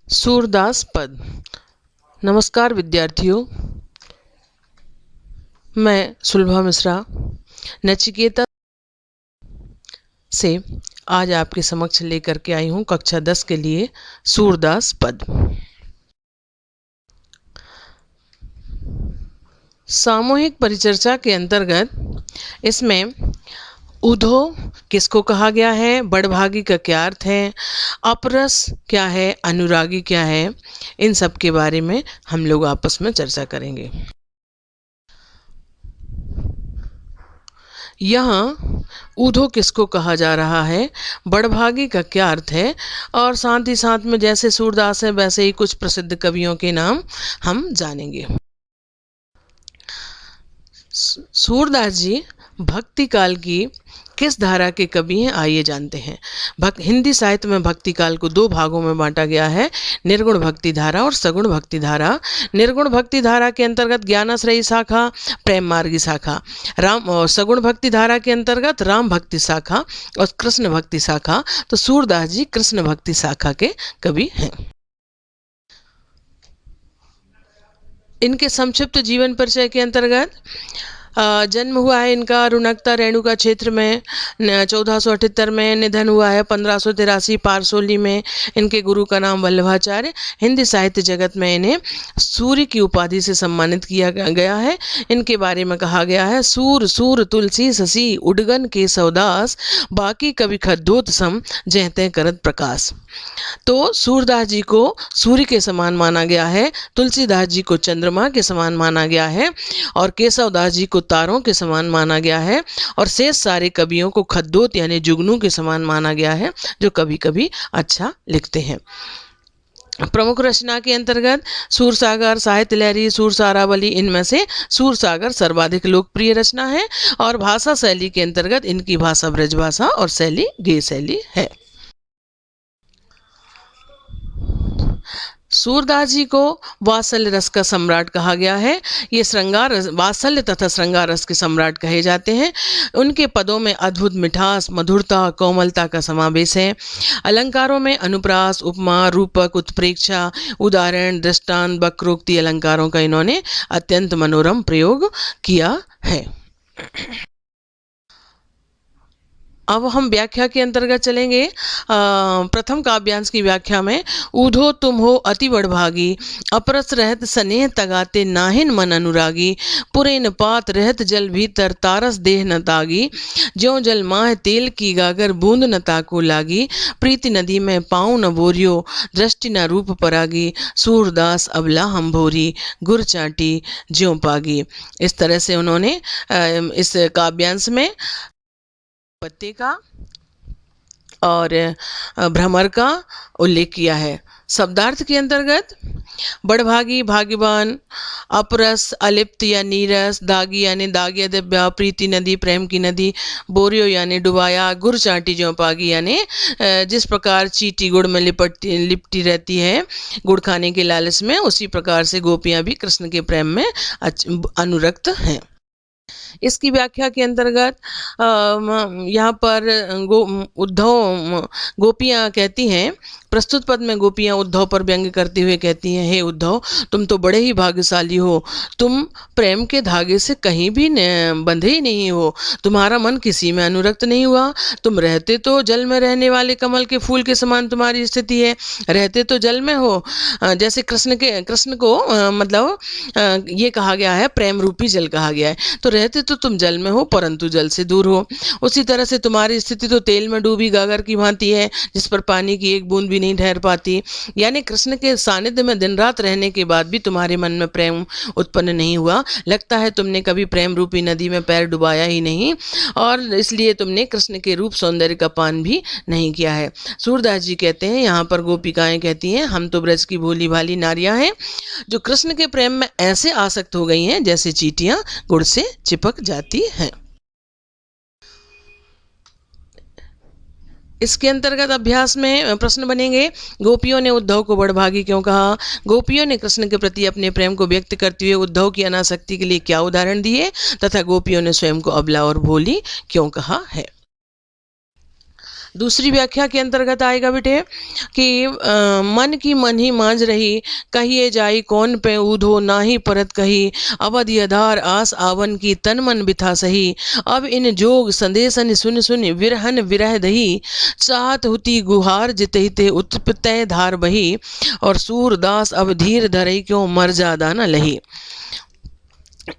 सूरदास पद। नमस्कार विद्यार्थियों, मैं सुलभा मिश्रा नचिकेता से आज आपके समक्ष लेकर के आई हूँ कक्षा 10 के लिए सूरदास पद। सामूहिक परिचर्चा के अंतर्गत इसमें उधो किसको कहा गया है, बड़भागी का क्या अर्थ है, अपरस क्या है, अनुरागी क्या है, इन सब के बारे में हम लोग आपस में चर्चा करेंगे। यहाँ ऊधो किसको कहा जा रहा है, बड़भागी का क्या अर्थ है, और साथ ही साथ में जैसे सूरदास है वैसे ही कुछ प्रसिद्ध कवियों के नाम हम जानेंगे। सूरदास जी भक्ति काल की किस धारा के कवि हैं, आइए जानते हैं। हिंदी साहित्य में भक्ति काल को दो भागों में बांटा गया है, निर्गुण भक्ति धारा और सगुण भक्ति धारा। निर्गुण भक्ति धारा के अंतर्गत ज्ञानाश्रयी शाखा, प्रेम मार्गी शाखा, राम और सगुण भक्ति धारा के अंतर्गत राम भक्ति शाखा और कृष्ण भक्ति शाखा। तो सूरदास जी कृष्ण भक्ति शाखा के कवि हैं। इनके संक्षिप्त जीवन परिचय के अंतर्गत जन्म हुआ है इनका रुणकता रेणुका क्षेत्र में 1478 में, निधन हुआ है 1583 पारसोली में। इनके गुरु का नाम वल्लभाचार्य। हिंदी साहित्य जगत में इन्हें सूर्य की उपाधि से सम्मानित किया गया है। इनके बारे में कहा गया है, सूर सूर तुलसी शशि उडगन के सौदास, बाकी कवि खद्दोत सम जहते करत प्रकाश। तो सूरदास जी को सूर्य के समान माना गया है, तुलसीदास जी को चंद्रमा के समान माना गया है, और केशवदास जी को तारों के समान माना गया है, और शेष सारे कवियों को खद्दोत यानी जुगनू के समान माना गया है, जो कभी कभी अच्छा लिखते हैं। प्रमुख रचना के अंतर्गत सूरसागर, साहित्य लहरी, सूरसारावली, इनमें से सूरसागर सर्वाधिक लोकप्रिय रचना है। और भाषा शैली के अंतर्गत इनकी भाषा ब्रजभाषा और शैली गेय शैली है। सूरदास जी को वात्सल्य रस का सम्राट कहा गया है। ये श्रृंगार वात्सल्य तथा श्रृंगार रस के सम्राट कहे जाते हैं। उनके पदों में अद्भुत मिठास, मधुरता, कोमलता का समावेश है। अलंकारों में अनुप्रास, उपमा, रूपक, उत्प्रेक्षा, उदाहरण, दृष्टांत, वक्रोक्ति अलंकारों का इन्होंने अत्यंत मनोरम प्रयोग किया है। अब हम व्याख्या के अंतर्गत चलेंगे। प्रथम काव्यांश की व्याख्या में, ऊधो तुम हो अति बड़भागी, अपरस रहत स्नेह तगाते नाहिन मन अनुरागी, पुरेन पात रहत जल भीतर तारस देह न तागी, ज्यों जल माह तेल की गागर बूंद न ताको लागी, प्रीति नदी में पाँव न बोरियो दृष्टि न रूप परागी, सूरदास अबला हम भोरी गुर चाटी ज्यों पागी। इस तरह से उन्होंने इस काव्यांश में पत्ते का और भ्रमर का उल्लेख किया है। शब्दार्थ के अंतर्गत बड़भागी भाग्यवान, अपरस अलिप्त या नीरस, दागी यानी दाग्य दिव्या, प्रीति नदी प्रेम की नदी, बोरियो यानी डुबाया, गुड़ चाटी ज्यों पागी यानी जिस प्रकार चींटी गुड़ में लिपटी रहती है गुड़ खाने के लालच में, उसी प्रकार से गोपियां भी कृष्ण के प्रेम में अनुरक्त हैं। इसकी व्याख्या के अंतर्गत यहाँ पर उद्धव गोपियाँ कहती हैं, प्रस्तुत पद में गोपियाँ उद्धव पर व्यंग करते हुए कहती हैं, हे उद्धव तुम तो बड़े ही भाग्यशाली हो, तुम प्रेम के धागे से कहीं भी बंधे ही नहीं हो, तुम्हारा मन किसी में अनुरक्त नहीं हुआ, तुम रहते तो जल में रहने वाले कमल के फूल के समान तुम्हारी स्थिति है, रहते तो जल में हो, जैसे कृष्ण को मतलब ये कहा गया है, प्रेम रूपी जल कहा गया है, तो रहते तो तुम जल में हो परंतु जल से दूर हो। उसी तरह से तुम्हारी स्थिति तो तेल में डूबी गागर की भांति है, जिस पर पानी की एक बूंद भी नहीं ठहर पाती। यानी कृष्ण के सानिध्य में दिन रात रहने के बाद भी तुम्हारे मन में प्रेम उत्पन्न नहीं हुआ, लगता है तुमने कभी प्रेम रूपी नदी में पैर डुबाया ही नहीं, और इसलिए तुमने कृष्ण के रूप सौंदर्य का पान भी नहीं किया है। सूरदास जी कहते हैं, यहाँ पर गोपिकाएं कहती हैं, हम तो ब्रज की भोली भाली नारियां हैं जो कृष्ण के प्रेम में ऐसे आसक्त हो गई हैं जैसे चींटियां गुड़ से चिपक जाती हैं। इसके अंतर्गत अभ्यास में प्रश्न बनेंगे, गोपियों ने उद्धव को बड़भागी क्यों कहा, गोपियों ने कृष्ण के प्रति अपने प्रेम को व्यक्त करते हुए उद्धव की अनासक्ति के लिए क्या उदाहरण दिए, तथा गोपियों ने स्वयं को अबला और भोली क्यों कहा है। दूसरी व्याख्या के अंतर्गत आएगा बेटे कि मन की मन ही मांझ रही, कहिए जाई कौन पे ऊधो, ना ही परत कही, अवध यधार आस आवन की, तन मन बिथा सही, अब इन जोग संदेशन सुन सुन, विरहन विरह दही, चाहत हुती गुहार जित हिते, उत्पतय धार बही, और सूरदास अब धीर धरई, क्यों मर जादा न लही।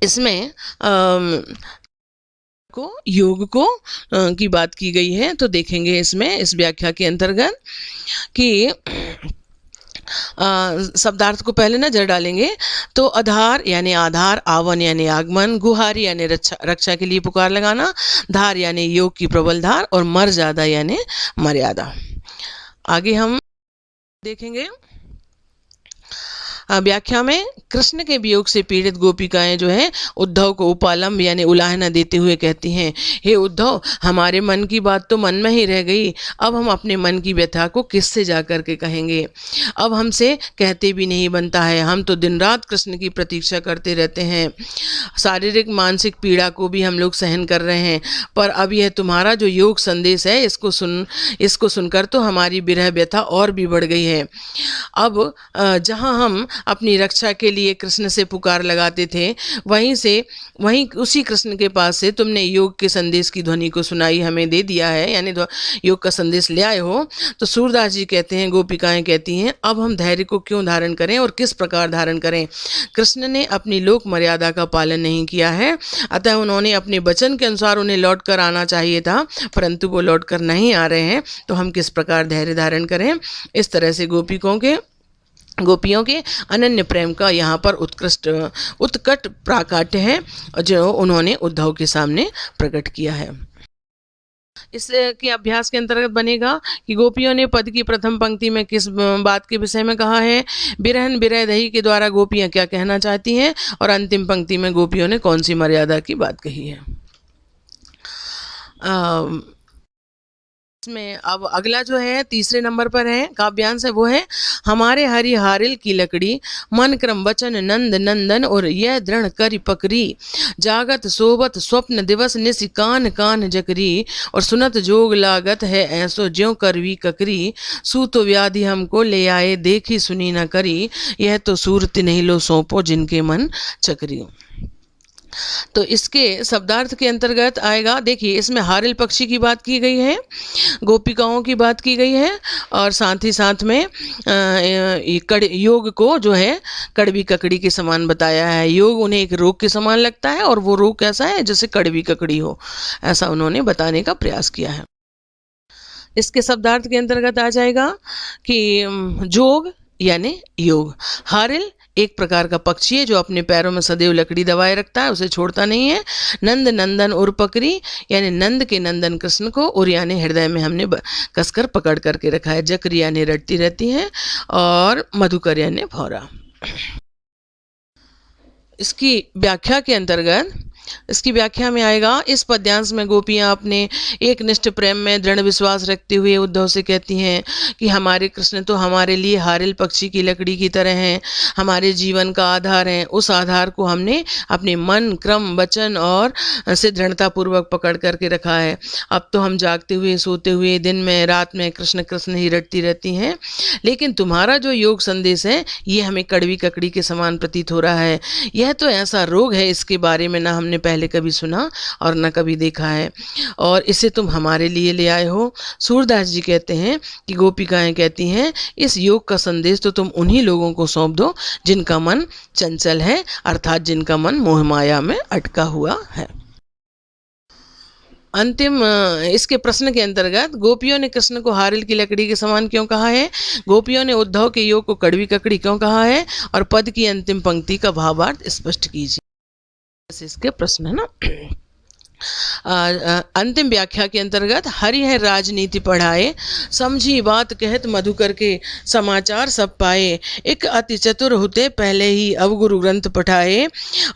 इसमें योग को की बात की गई है। तो देखेंगे इसमें इस व्याख्या के अंतर्गत कि शब्दार्थ को पहले नजर डालेंगे तो आधार यानी आधार, आवन यानी आगमन, गुहारी यानी रक्षा के लिए पुकार लगाना, धार यानी योग की प्रबल धार, और मर्यादा यानी मर्यादा। आगे हम देखेंगे व्याख्या में कृष्ण के वियोग से पीड़ित गोपिकाएं जो है उद्धव को उपालंब यानी उलाहना देते हुए कहती हैं, हे उद्धव, हमारे मन की बात तो मन में ही रह गई, अब हम अपने मन की व्यथा को किससे जा कर के कहेंगे, अब हमसे कहते भी नहीं बनता है, हम तो दिन रात कृष्ण की प्रतीक्षा करते रहते हैं, शारीरिक मानसिक पीड़ा को भी हम लोग सहन कर रहे हैं, पर अब यह तुम्हारा जो योग संदेश है इसको सुनकर तो हमारी विरह व्यथा और भी बढ़ गई है। अब जहाँ हम अपनी रक्षा के लिए कृष्ण से पुकार लगाते थे, वहीं उसी कृष्ण के पास से तुमने योग के संदेश की ध्वनि को सुनाई हमें दे दिया है, यानी योग का संदेश ले आए हो। तो सूरदास जी कहते हैं, गोपिकाएं कहती हैं, अब हम धैर्य को क्यों धारण करें और किस प्रकार धारण करें। कृष्ण ने अपनी लोक मर्यादा का पालन नहीं किया है, अतः उन्होंने अपने वचन के अनुसार उन्हें लौट कर आना चाहिए था, परंतु वो लौट कर नहीं आ रहे हैं, तो हम किस प्रकार धैर्य धारण करें। इस तरह से गोपियों के अनन्य प्रेम का यहाँ पर उत्कट प्राकाट्य है जो उन्होंने उद्धव के सामने प्रकट किया है। इसके अभ्यास के अंतर्गत बनेगा कि गोपियों ने पद की प्रथम पंक्ति में किस बात के विषय में कहा है, बिरहन बिरह दही के द्वारा गोपियां क्या कहना चाहती हैं, और अंतिम पंक्ति में गोपियों ने कौन सी मर्यादा की बात कही है। इसमें अब अगला जो है तीसरे नंबर पर है काव्यांश है, वो है, हमारे हरि हारिल की लकड़ी, मन क्रम वचन नंद नंदन, और यह दृढ़ करी पकड़ी, जागत सोबत स्वप्न दिवस निसि कान कान जकरी, और सुनत जोग लागत है ऐसो ज्यों करवी ककरी, सूत व्याधि हमको ले आए देखी सुनी न करी, यह तो सूरत नहीं लो सौंपो जिनके मन चकरी। तो इसके शब्दार्थ के अंतर्गत आएगा, देखिए इसमें हारिल पक्षी की बात की गई है, गोपिकाओं की बात की गई है, और साथ ही साथ में योग को जो है कड़वी ककड़ी के समान बताया है। योग उन्हें एक रोग के समान लगता है, और वो रोग कैसा है, जैसे कड़वी ककड़ी हो, ऐसा उन्होंने बताने का प्रयास किया है। इसके शब्दार्थ के अंतर्गत आ जाएगा कि जोग यानी योग, हारिल एक प्रकार का पक्षी है जो अपने पैरों में सदैव लकड़ी दबाए रखता है, उसे छोड़ता नहीं है। नंद नंदन और पकड़ी यानी नंद के नंदन कृष्ण को, और यानी हृदय में हमने कसकर पकड़ करके रखा है। जकरी यानी रटती रहती है, और मधुकर यानी भौरा। इसकी व्याख्या के अंतर्गत इसकी व्याख्या में आएगा, इस पद्यांश में गोपियां अपने एक निष्ठ प्रेम में दृढ़ विश्वास रखते हुए उद्धव से कहती हैं कि हमारे कृष्ण तो हमारे लिए हारिल पक्षी की लकड़ी की तरह हैं, हमारे जीवन का आधार हैं। उस आधार को हमने अपने मन क्रम वचन और से दृढ़तापूर्वक पकड़ करके रखा है। अब तो हम जागते हुए सोते हुए दिन में रात में कृष्ण कृष्ण ही रटती रहती हैं, लेकिन तुम्हारा जो योग संदेश है ये हमें कड़वी ककड़ी के समान प्रतीत हो रहा है। यह तो ऐसा रोग है, इसके बारे में ना हमने पहले कभी सुना और न कभी देखा है, और इसे तुम हमारे लिए ले आए हो। सूरदास जी कहते हैं कि गोपिकाएं कहती हैं, इस योग का संदेश तो तुम उन्हीं लोगों को सौंप दो जिनका मन चंचल है, अर्थात जिनका मन मोह माया में अटका हुआ है। अंतिम इसके प्रश्न के अंतर्गत, गोपियों ने कृष्ण को हारिल की लकड़ी के समान क्यों कहा है, गोपियों ने उद्धव के योग को कड़वी ककड़ी क्यों कहा है, और पद की अंतिम पंक्ति का भावार्थ स्पष्ट कीजिए। इसके प्रश्न है ना। अंतिम व्याख्या के अंतर्गत, हरि है राजनीति पढ़ाए, समझी बात कहत मधुकर के, समाचार सब पाए, एक अति चतुर होते पहले ही अब गुरु ग्रंथ पठाए,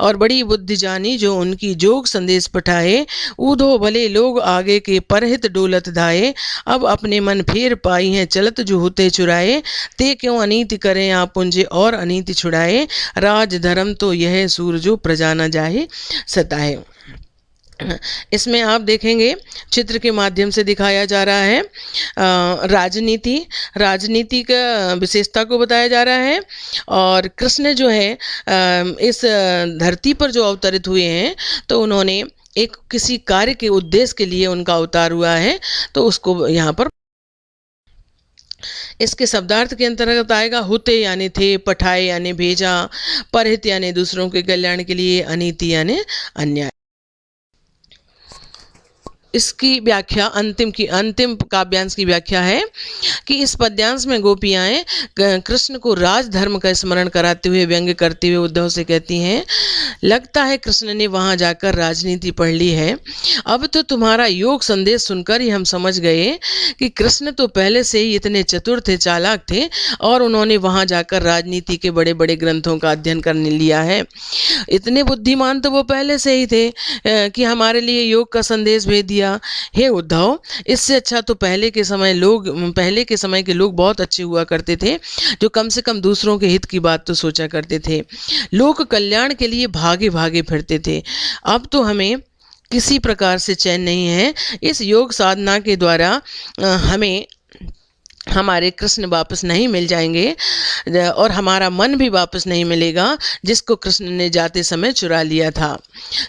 और बड़ी बुद्धि जानी जो उनकी जोग संदेश पठाए, ऊधो भले लोग आगे के परहित डोलत धाये, अब अपने मन फेर पाई हैं चलत जो होते चुराए, ते क्यों अनीति करें आप पुंजे और अनीति छुड़ाए, राज धर्म तो यह सूर जो प्रजा न जाहे सताए। इसमें आप देखेंगे चित्र के माध्यम से दिखाया जा रहा है राजनीति का विशेषता को बताया जा रहा है। और कृष्ण जो है इस धरती पर जो अवतरित हुए हैं तो उन्होंने एक किसी कार्य के उद्देश्य के लिए उनका अवतार हुआ है, तो उसको यहाँ पर इसके शब्दार्थ के अंतर्गत आएगा हुते यानी थे, पठाए यानी भेजा, परहित यानी दूसरों के कल्याण के लिए, अनीति यानी अन्याय। इसकी व्याख्या अंतिम काव्यांश की व्याख्या है कि इस पद्यांश में गोपियाएं कृष्ण को राजधर्म का स्मरण कराते हुए व्यंग करते हुए उद्धव से कहती हैं, लगता है कृष्ण ने वहां जाकर राजनीति पढ़ ली है। अब तो तुम्हारा योग संदेश सुनकर ही हम समझ गए कि कृष्ण तो पहले से ही इतने चतुर थे, चालाक थे, और उन्होंने वहां जाकर राजनीति के बड़े बड़े ग्रंथों का अध्ययन करने लिया है। इतने बुद्धिमान तो वो पहले से ही थे कि हमारे लिए योग का संदेश भेज दिया। हे उद्धव, इससे अच्छा तो पहले के समय के लोग बहुत अच्छे हुआ करते थे, जो कम से कम दूसरों के हित की बात तो सोचा करते थे, लोक कल्याण के लिए भागे भागे फिरते थे। अब तो हमें किसी प्रकार से चैन नहीं है। इस योग साधना के द्वारा हमें हमारे कृष्ण वापस नहीं मिल जाएंगे और हमारा मन भी वापस नहीं मिलेगा जिसको कृष्ण ने जाते समय चुरा लिया था।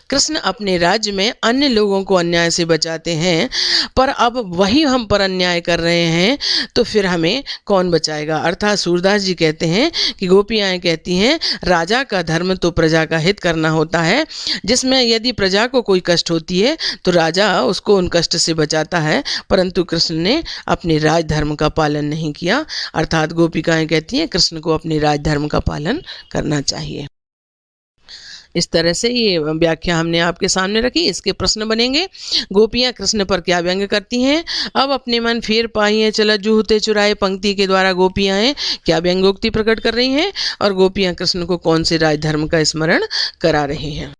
कृष्ण अपने राज्य में अन्य लोगों को अन्याय से बचाते हैं, पर अब वही हम पर अन्याय कर रहे हैं, तो फिर हमें कौन बचाएगा। अर्थात सूरदास जी कहते हैं कि गोपियाँ कहती हैं, राजा का धर्म तो प्रजा का हित करना होता है, जिसमें यदि प्रजा को कोई कष्ट होती है तो राजा उसको उन कष्ट से बचाता है, परंतु कृष्ण ने अपने राजधर्म का पालन नहीं किया। अर्थात गोपिकाएं कहती हैं कृष्ण को अपने राजधर्म का पालन करना चाहिए। इस तरह से ये व्याख्या हमने आपके सामने रखी। इसके प्रश्न बनेंगे, गोपियां कृष्ण पर क्या व्यंग करती हैं। अब अपने मन फेर पाई चला जूहते चुराए पंक्ति के द्वारा गोपियां क्या व्यंगोक्ति प्रकट कर रही हैं और गोपियां कृष्ण को कौन से राजधर्म का स्मरण करा रही हैं।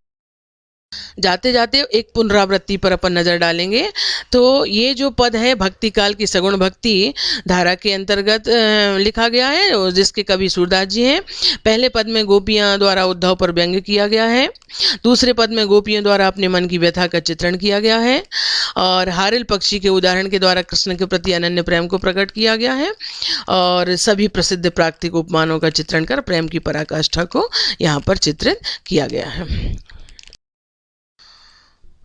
जाते जाते एक पुनरावृत्ति पर अपन नजर डालेंगे। तो ये जो पद है भक्ति काल की सगुण भक्ति धारा के अंतर्गत लिखा गया है, जिसके कवि सूरदास जी हैं। पहले पद में गोपियां द्वारा उद्धव पर व्यंग किया गया है, दूसरे पद में गोपियों द्वारा अपने मन की व्यथा का चित्रण किया गया है, और हारिल पक्षी के उदाहरण के द्वारा कृष्ण के प्रति अनन्य प्रेम को प्रकट किया गया है, और सभी प्रसिद्ध प्राकृतिक उपमानों का चित्रण कर प्रेम की पराकाष्ठा को यहाँ पर चित्रित किया गया है।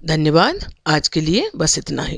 धन्यवाद। आज के लिए बस इतना ही।